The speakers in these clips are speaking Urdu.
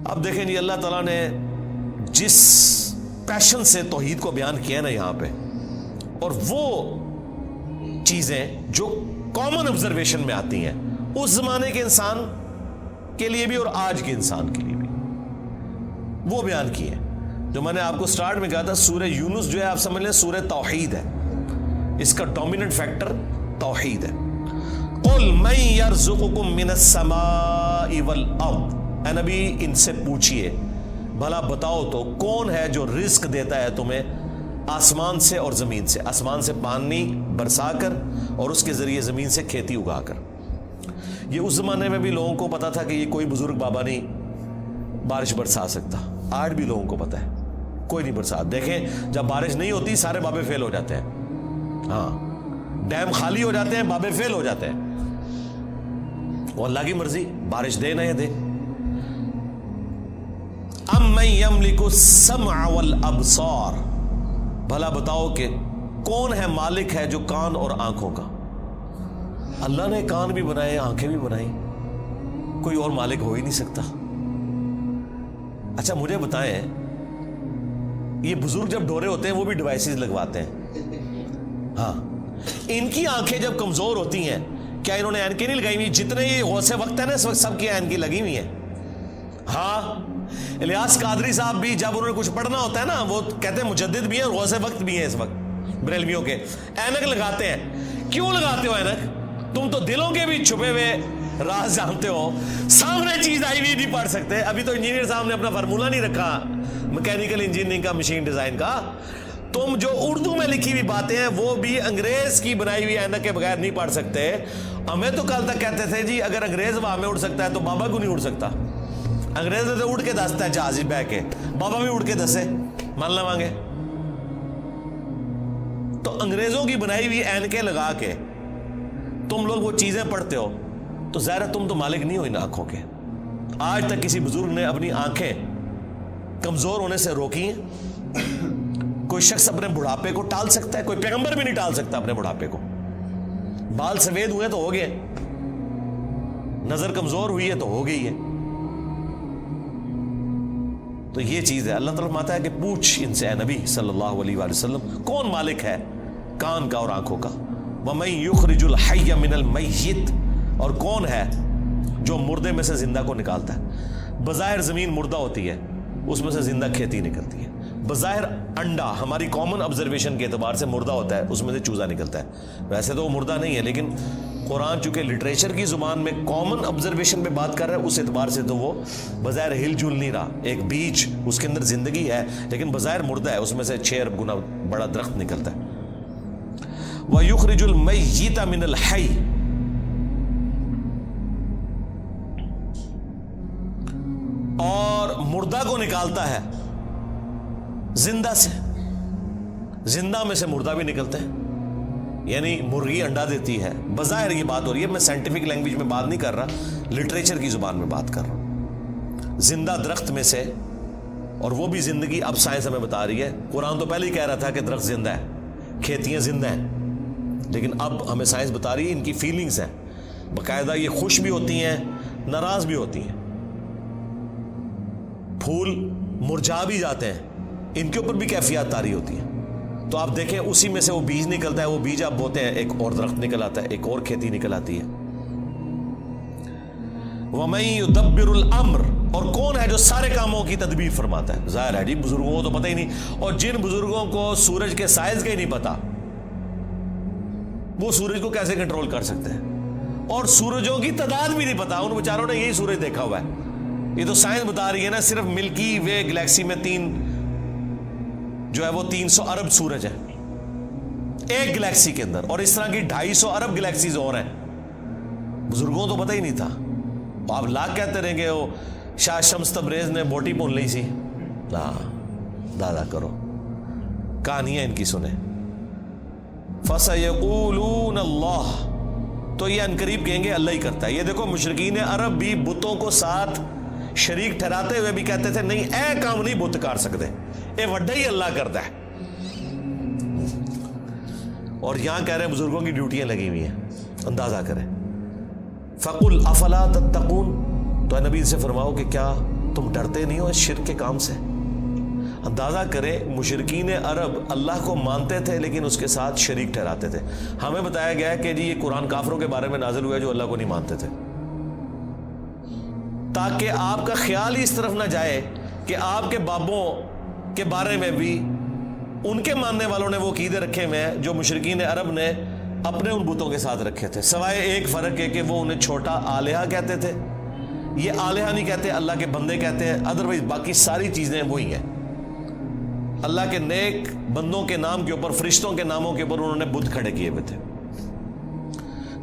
اب دیکھیں جی اللہ تعالیٰ نے جس پیشن سے توحید کو بیان کیا نا یہاں پہ، اور وہ چیزیں جو کامن آبزرویشن میں آتی ہیں اس زمانے کے انسان کے لیے بھی اور آج کے انسان کے لیے بھی، وہ بیان کی ہیں. جو میں نے آپ کو سٹارٹ میں کہا تھا سورہ یونس جو ہے آپ سمجھ لیں سورہ توحید ہے، اس کا ڈومیننٹ فیکٹر توحید ہے. قل من یرزقکم من السماء والارض، اے نبی ان سے پوچھئے بھلا بتاؤ تو کون ہے جو رزق دیتا ہے تمہیں آسمان سے اور زمین سے، آسمان سے پانی برسا کر اور اس کے ذریعے زمین سے کھیتی اگا کر. یہ اس زمانے میں بھی لوگوں کو پتا تھا کہ یہ کوئی بزرگ بابا نہیں بارش برسا سکتا، آج بھی لوگوں کو پتا ہے کوئی نہیں برسا. دیکھیں جب بارش نہیں ہوتی سارے بابے فیل ہو جاتے ہیں، ہاں ڈیم خالی ہو جاتے ہیں، بابے فیل ہو جاتے ہیں. وہ اللہ کی مرضی بارش دے نہ دے. امن یملک السمع والابصار، بھلا بتاؤ کہ کون ہے مالک ہے جو کان اور آنکھوں کا. اللہ نے کان بھی بنائے آنکھیں بھی بنائی، کوئی اور مالک ہو ہی نہیں سکتا. اچھا مجھے بتائیں یہ بزرگ جب ڈورے ہوتے ہیں وہ بھی ڈیوائسز لگواتے ہیں، ہاں ان کی آنکھیں جب کمزور ہوتی ہیں کیا انہوں نے اینکیں نہیں لگائی ہوئی؟ جتنے یہ غوث وقت ہے نا اس وقت سب کی اینکیں لگی ہوئی ہیں. ہاں الیاس قادری صاحب بھی جب انہوں نے کچھ پڑھنا ہوتا ہے نا وہ کہتے ہیں مجدد بھی ہیں اور غوث وقت بھی ہیں اس وقت بریلویوں کے، اینک لگاتے ہیں. کیوں لگاتے ہو اینک؟ تم تو دلوں کے بھی چھپے ہوئے راز جانتے ہو، سامنے چیز آئی ہوئی نہیں پڑھ سکتے. ابھی تو انجینئر صاحب نے اپنا فارمولہ نہیں رکھا میکینیکل انجینئرنگ کا، مشین ڈیزائن کا. تم جو اردو میں لکھی ہوئی باتیں ہیں وہ بھی انگریز کی بنائی ہوئی اینک کے بغیر نہیں پڑھ سکتے. ہمیں تو کل تک کہتے تھے جی اگر انگریز ہوا میں اڑ سکتا ہے تو بابا کیوں نہیں اڑ سکتا؟ انگریز تو اڑ کے دستا ہے جہاز بہ کے، بابا بھی اڑ کے دسے مان لے مانگے. تو انگریزوں کی بنائی ہوئی اینکیں لگا کے تم لوگ وہ چیزیں پڑھتے ہو تو ظاہر ہے تم تو مالک نہیں ہو ان آنکھوں کے. آج تک کسی بزرگ نے اپنی آنکھیں کمزور ہونے سے روکی ہیں؟ کوئی شخص اپنے بڑھاپے کو ٹال سکتا ہے؟ کوئی پیغمبر بھی نہیں ٹال سکتا اپنے بڑھاپے کو. بال سفید ہوئے تو ہو گئے، نظر کمزور ہوئی ہے تو ہو گئی ہے. تو یہ چیز ہے. اللہ تعالیٰ فرماتا ہے کہ پوچھ ان سے اے نبی صلی اللہ علیہ وآلہ وسلم کون مالک ہے کان کا اور آنکھوں کا. وَمَن يُخْرِجُ الْحَيَّ مِنَ الْمَيِّتِ، اور کون ہے جو مردے میں سے زندہ کو نکالتا ہے. بظاہر زمین مردہ ہوتی ہے اس میں سے زندہ کھیتی نکلتی ہے. بظاہر انڈا ہماری کامن آبزرویشن کے اعتبار سے مردہ ہوتا ہے، اس میں سے چوزا نکلتا ہے. ویسے تو وہ مردہ نہیں ہے لیکن قرآن چونکہ لٹریچر کی زبان میں کامن آبزرویشن پہ بات کر رہا ہے اس اعتبار سے تو وہ بظاہر ہل جل نہیں رہا. ایک بیج اس کے اندر زندگی ہے لیکن بظاہر مردہ ہے، اس میں سے 6 ارب گنا بڑا درخت نکلتا ہے. وَيُخْرِجُ الْمَيِّتَ مِنَ الْحَيِّ، اور مردہ کو نکالتا ہے زندہ سے. زندہ میں سے مردہ بھی نکلتا ہے. یعنی مرغی انڈا دیتی ہے، بظاہر یہ بات ہو رہی ہے، میں سائنٹیفک لینگویج میں بات نہیں کر رہا، لٹریچر کی زبان میں بات کر رہا ہوں. زندہ درخت میں سے، اور وہ بھی زندگی اب سائنس ہمیں بتا رہی ہے. قرآن تو پہلے ہی کہہ رہا تھا کہ درخت زندہ ہے، کھیتیاں زندہ ہیں، لیکن اب ہمیں سائنس بتا رہی ہے ان کی فیلنگز ہیں. باقاعدہ یہ خوش بھی ہوتی ہیں ناراض بھی ہوتی ہیں. پھول مرجھا بھی جاتے ہیں، ان کے اوپر بھی کیفیات طاری ہوتی ہیں. تو آپ دیکھیں اسی میں سے وہ بیج نکلتا ہے، وہ بیج آپ بوتے ہیں ایک اور درخت نکل آتا ہے، ایک اور کھیتی نکل آتی ہے. وَمَن يُدَبِّرُ الْأَمْرَ، اور کون ہے جو سارے کاموں کی تدبیر فرماتا ہے. ظاہر ہے جی بزرگوں کو تو پتہ ہی نہیں، اور جن بزرگوں کو سورج کے سائز کا ہی نہیں پتا وہ سورج کو کیسے کنٹرول کر سکتے ہیں، اور سورجوں کی تعداد بھی نہیں پتا. ان بیچاروں نے یہی سورج دیکھا ہوا ہے. یہ تو سائنس بتا رہی ہے نا صرف ملکی وے گلیکسی میں جو ہے وہ 300 ارب سورج ہے ایک گلیکسی کے اندر، اور اس طرح کی 250 ارب گلیکسیز اور ہیں. بزرگوں تو پتہ ہی نہیں تھا. آپ لاکھ کہتے رہیں گے وہ شاہ شمس تبریز نے بوٹی بھون لی سی. دادا کرو کہانیاں ان کی سنیں. فَسَيَقُولُونَ اللَّهُ، تو یہ انقریب کہیں گے اللہ ہی کرتا ہے. یہ دیکھو مشرکین عرب بھی بتوں کو ساتھ شریک ٹھہراتے ہوئے بھی کہتے تھے نہیں اے کام نہیں بت کر سکتے، اے وڈا ہی اللہ کرتا ہے. اور یہاں کہہ رہے ہیں بزرگوں کی ڈیوٹیاں لگی ہوئی ہیں. اندازہ کریں. فَقُلْ أَفَلَا تَتَّقُونَ، تو اے نبی سے فرماؤ کہ کیا تم ڈرتے نہیں ہو اس شرک کے کام سے؟ اندازہ کریں مشرکین عرب اللہ کو مانتے تھے لیکن اس کے ساتھ شریک ٹھہراتے تھے. ہمیں بتایا گیا ہے کہ جی یہ قرآن کافروں کے بارے میں نازل ہوا ہے جو اللہ کو نہیں مانتے تھے، تاکہ آپ کا خیال ہی اس طرف نہ جائے کہ آپ کے بابوں کے بارے میں بھی ان کے ماننے والوں نے وہ عقیدے رکھے ہوئے ہیں جو مشرکین عرب نے اپنے ان بتوں کے ساتھ رکھے تھے، سوائے ایک فرق ہے کہ وہ انہیں چھوٹا آلیہ کہتے تھے. یہ آلیہ نہیں کہتے، اللہ کے بندے کہتے ہیں. ادروائز باقی ساری چیزیں وہی ہیں. اللہ کے نیک بندوں کے نام کے اوپر، فرشتوں کے ناموں کے اوپر انہوں نے بت کھڑے کیے ہوئے تھے.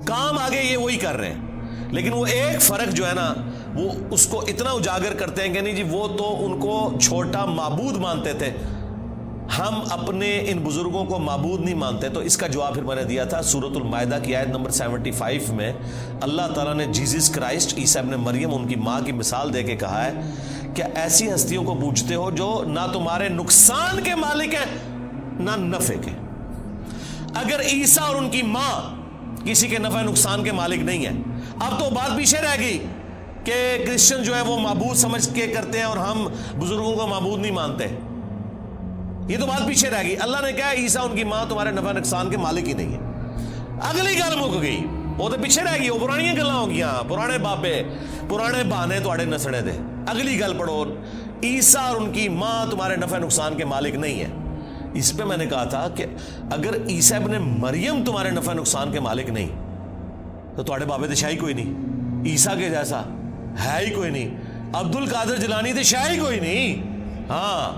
کام آگے یہ وہی کر رہے ہیں، لیکن وہ ایک فرق جو ہے نا وہ اس کو اتنا اجاگر کرتے ہیں کہ نہیں جی وہ تو ان کو چھوٹا معبود مانتے تھے، ہم اپنے ان بزرگوں کو معبود نہیں مانتے. تو اس کا جواب پھر میں نے دیا تھا سورۃ المائدہ کی آیت نمبر 75 میں. اللہ تعالیٰ نے جیزس کرائسٹ عیسیٰ ابن مریم ان کی ماں کی مثال دے کے کہا ہے کہ ایسی ہستیوں کو پوجتے ہو جو نہ تمہارے نقصان کے مالک ہیں نہ نفع کے. اگر عیسیٰ اور ان کی ماں کسی کے نفع نقصان کے مالک نہیں ہیں، اب تو بات پیچھے رہ گئی کہ کرسچن جو ہے وہ معبود سمجھ کے کرتے ہیں اور ہم بزرگوں کو معبود نہیں مانتے. یہ تو بات پیچھے رہ گئی. اللہ نے کہا عیسیٰ ان کی ماں تمہارے نفع نقصان کے مالک ہی نہیں ہے. اگلی گل مک گئی، وہ تو پیچھے رہ گئی، وہ پرانی گلاں ہو گیا، پرانے بابے پرانے بہانے تواڈے نسنے دے. اگلی گل پڑھو، عیسیٰ اور ان کی ماں تمہارے نفع نقصان کے مالک نہیں ہے. اس پہ میں نے کہا تھا کہ اگر عیسیٰ ابن مریم تمہارے نفع نقصان کے مالک نہیں تو تواڈے بابے تے شاہی کوئی نہیں، عیسیٰ کے جیسا ہے ہی کوئی نہیں، عبد القادر جیلانی تے شاہی کوئی نہیں، ہاں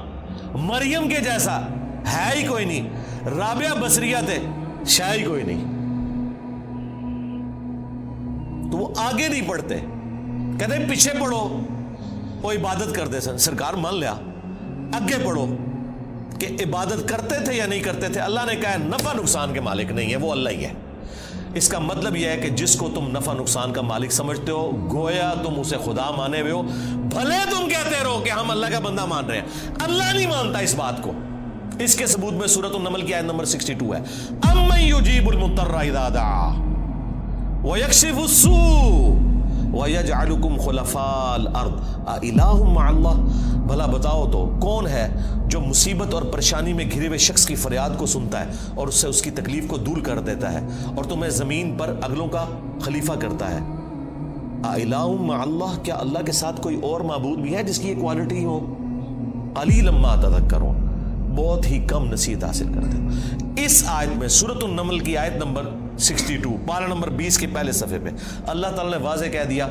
مریم کے جیسا ہے ہی کوئی نہیں، رابعہ بصریہ تے شاہی کوئی نہیں. تو وہ آگے نہیں پڑھتے، کہتے پیچھے پڑھو، وہ عبادت کرتے سن. سرکار مان لیا، اگے پڑھو کہ عبادت کرتے تھے یا نہیں کرتے تھے. اللہ نے کہا ہے نفع نقصان کے مالک نہیں ہے، وہ اللہ ہی ہے. اس کا مطلب یہ ہے کہ جس کو تم نفع نقصان کا مالک سمجھتے ہو گویا تم اسے خدا مانے ہوئے ہو، بھلے تم کہتے رہو کہ ہم اللہ کا بندہ مان رہے ہیں، اللہ نہیں مانتا اس بات کو. اس کے ثبوت میں سورۃ النمل کی آیت نمبر 62 ہے. امن یجیب المضطر اذا دعا ویکشف السوء وَيَجْعَلُكُمْ خُلَفَاءَ الْأَرْضِ أَإِلَٰهٌ مَّعَ اللَّهِ. بھلا بتاؤ تو کون ہے جو مصیبت اور پریشانی میں گھرے ہوئے شخص کی فریاد کو سنتا ہے اور اس سے اس کی تکلیف کو دور کر دیتا ہے اور تمہیں زمین پر اگلوں کا خلیفہ کرتا ہے. أَإِلَٰهٌ مَّعَ اللَّهِ، کیا اللہ کے ساتھ کوئی اور معبود بھی ہے جس کی یہ کوالٹی ہو؟ قَلِيلًا مَّا تَذَكَّرُونَ، بہت ہی کم نصیحت حاصل کرتے ہیں. اس آیت میں سورۃ النمل کی آیت نمبر 62 پارہ نمبر 20 کے پہلے صفحے پہ اللہ تعالیٰ نے واضح کہہ دیا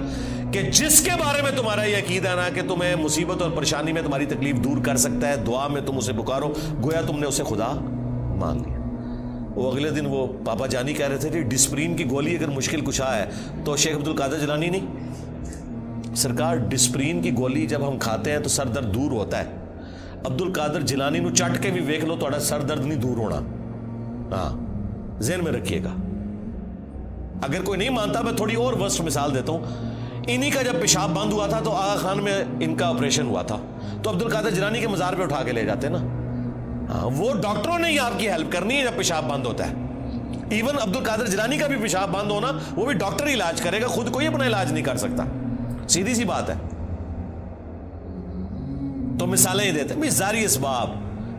کہ جس کے بارے میں تمہارا یہ عقیدہ ہے نا کہ تمہیں مصیبت اور پریشانی میں تمہاری تکلیف دور کر سکتا ہے، دعا میں تم اسے پکارو گویا تم نے اسے خدا مان لیا. وہ اگلے دن وہ پاپا جانی کہہ رہے تھے کہ ڈسپرین کی گولی اگر مشکل کشا ہے تو شیخ عبد القادر جیلانی نہیں. سرکار ڈسپرین کی گولی جب ہم کھاتے ہیں تو سر درد دور ہوتا ہے. عبد القادر جیلانی نو چٹ کے بھی ویکھ لو تھوڑا سر درد نہیں دور ہونا. ہاں ذہن میں رکھیے گا. اگر کوئی نہیں مانتا میں تھوڑی اور ورسٹ مثال دیتا ہوں. انہی کا جب پیشاب بند ہوا تھا تو آغا خان میں ان کا آپریشن ہوا تھا تو عبد القادر جیلانی کے مزار پہ اٹھا کے لے جاتے نا. ہاں وہ ڈاکٹروں نے ہی آپ کی ہیلپ کرنی ہے جب پیشاب بند ہوتا ہے. ایون عبد القادر جیلانی کا بھی پیشاب بند ہونا وہ بھی ڈاکٹر ہی علاج کرے گا، خود کوئی اپنا علاج نہیں کر سکتا. سیدھی سی بات ہے. تو مثالیں ہی دیتے ہیں ظاہری اسباب،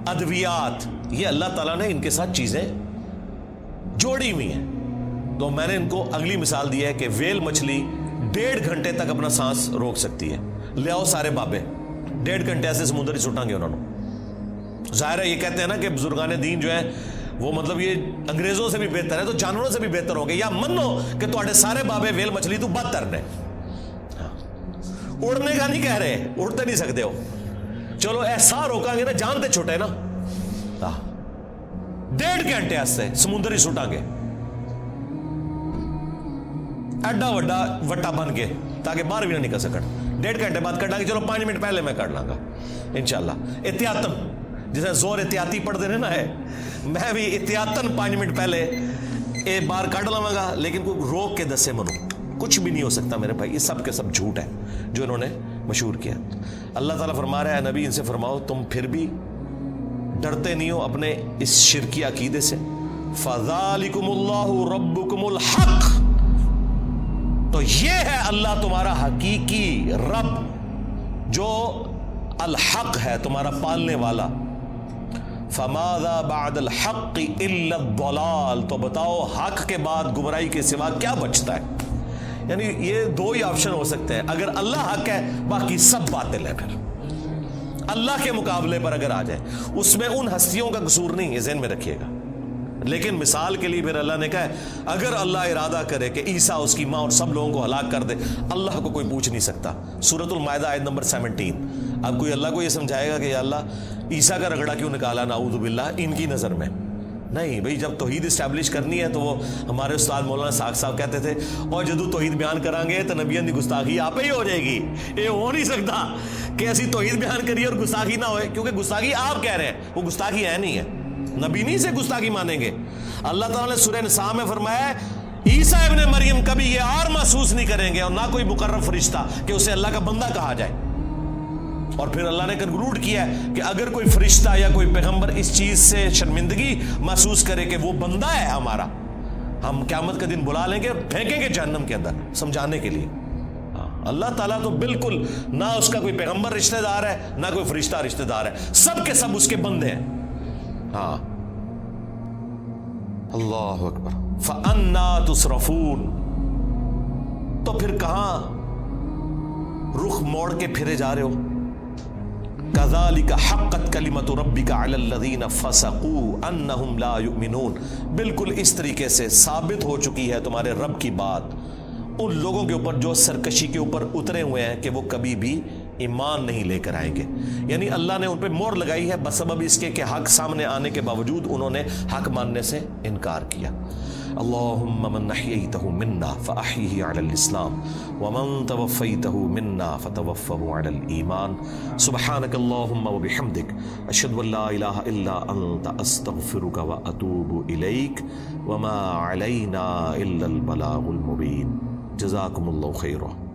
ادویات، یہ اللہ تعالیٰ نے ان کے ساتھ چیزیں جوڑی ہوئی ہیں. تو میں نے ان کو اگلی مثال دی ہے کہ ویل مچھلی 1.5 گھنٹے تک اپنا سانس روک سکتی ہے. لے آؤ سارے بابے 1.5 گھنٹے ایسے سمندر ہی سٹاں گے انہوں نے. ظاہر ہے یہ کہتے ہیں نا کہ بزرگان دین جو ہیں وہ مطلب یہ انگریزوں سے بھی بہتر ہے تو جانوروں سے بھی بہتر ہوں گے، یا منو کہ تواڈے سارے بابے ویل مچھلی تو بدتر نے. اڑنے کا نہیں کہہ رہے، اڑتے نہیں سکتے ہو، چلو ایسا روکا گے نا جان تے چھوٹے نا. 1.5 گھنٹے ایسے سمندر ہی سٹاں گے ایڈا وڈا وٹا بن کے تاکہ باہر بھی نہ نکل سکن. 1.5 گھنٹے بعد کٹا گے، چلو 5 منٹ پہلے میں کر لاں گا انشاءاللہ. احتیاطاً جیسے زور احتیاطی پڑھ دے نا ہے، میں بھی احتیاطاً 5 منٹ پہلے ایک بار کٹ لواں گا، لیکن کوئی روک کے دسے منو کچھ بھی نہیں ہو سکتا میرے بھائی. یہ سب کے سب جھوٹ ہے جو انہوں نے مشہور کیا. اللہ تعالیٰ فرما رہا ہے نبی ان سے فرماؤ تم پھر بھی ڈرتے نہیں ہو اپنے اس شرکی عقیدے سے. فَذَلِكُمُ اللَّهُ رَبُّكُمُ الْحَقِّ، تو یہ ہے اللہ تمہارا حقیقی رب. جو الحق ہے تمہارا پالنے والا، فماذا بعد الحق الا الضلال، تو بتاؤ حق کے بعد گمراہی کے سوا کیا بچتا ہے؟ یعنی یہ دو ہی آپشن ہو سکتے ہیں، اگر اللہ حق ہے باقی سب باطل ہے، پھر اللہ کے مقابلے پر اگر آ جائے اس میں ان ہستیوں کا قصور نہیں ہے، ذہن میں رکھیے گا۔ لیکن مثال کے لیے پھر اللہ نے کہا ہے اگر اللہ ارادہ کرے کہ عیسیٰ اس کی ماں اور سب لوگوں کو ہلاک کر دے، اللہ کو کوئی پوچھ نہیں سکتا۔ سورۃ المائدہ آیت نمبر 17۔ اب کوئی اللہ کو یہ سمجھائے گا کہ یا اللہ عیسیٰ کا رگڑا کیوں نکالا نعوذ باللہ ان کی نظر میں؟ نہیں بھئی، جب توحید اسٹیبلش کرنی ہے تو وہ ہمارے استاد مولانا ساق صاحب کہتے تھے اور جدو توحید بیان کریں گے تو نبیان دی گستاخی آپ ہی ہو جائے گی۔ یہ ہو نہیں سکتا کہ ایسی توحید بیان کریے اور گستاخی نہ ہوئے، کیونکہ گستاخی آپ کہہ رہے ہیں، وہ گستاخی ہے نہیں ہے، نبی نہیں سے گستاخی مانیں گے۔ اللہ تعالیٰ نے سورہ نساء میں فرمایا ہے عیسیٰ ابن مریم کبھی یہ اور محسوس نہیں کریں گے اور نہ کوئی مقرب فرشتہ کہ اسے اللہ کا بندہ کہا جائے۔ اور پھر اللہ نے کنکلوڈ کیا ہے کہ اگر کوئی فرشتہ یا کوئی پیغمبر اس چیز سے شرمندگی محسوس کرے کہ وہ بندہ ہے ہمارا، ہم قیامت کا دن بلا لیں گے، پھینکیں گے جہنم کے اندر سمجھانے کے لیے۔ اللہ تعالیٰ تو بالکل نہ اس کا کوئی پیغمبر رشتہ دار ہے نہ کوئی فرشتہ رشتہ دار ہے، سب کے سب اس کے بندے ہیں۔ ہاں، اللہ اکبر۔ فَأَنَّا تُصْرَفُونَ، تو پھر کہاں رخ موڑ کے پھرے جا رہے ہو؟ كَذَلِكَ حَقَّتْ كَلِمَةُ رَبِّكَ عَلَى الَّذِينَ فَسَقُوا أَنَّهُمْ لَا يُؤْمِنُونَ، بالکل اس طریقے سے ثابت ہو چکی ہے تمہارے رب کی بات ان لوگوں کے اوپر جو سرکشی کے اوپر اترے ہوئے ہیں کہ وہ کبھی بھی ایمان نہیں لے کر آئیں گے۔ یعنی اللہ نے ان پہ مہر لگائی ہے بسبب اس کے کہ حق سامنے آنے کے باوجود انہوں نے حق ماننے سے انکار کیا۔ اللہم من احییتہ منا فاحیہ علی الاسلام ومن توفیتہ منا فتوفہ علی الایمان۔ سبحانک اللہم وبحمدک اشہد ان لا الہ الا انت استغفرک واتوب الیک وما علینا الا البلاغ المبین۔ جزاکم اللہ خیرہ۔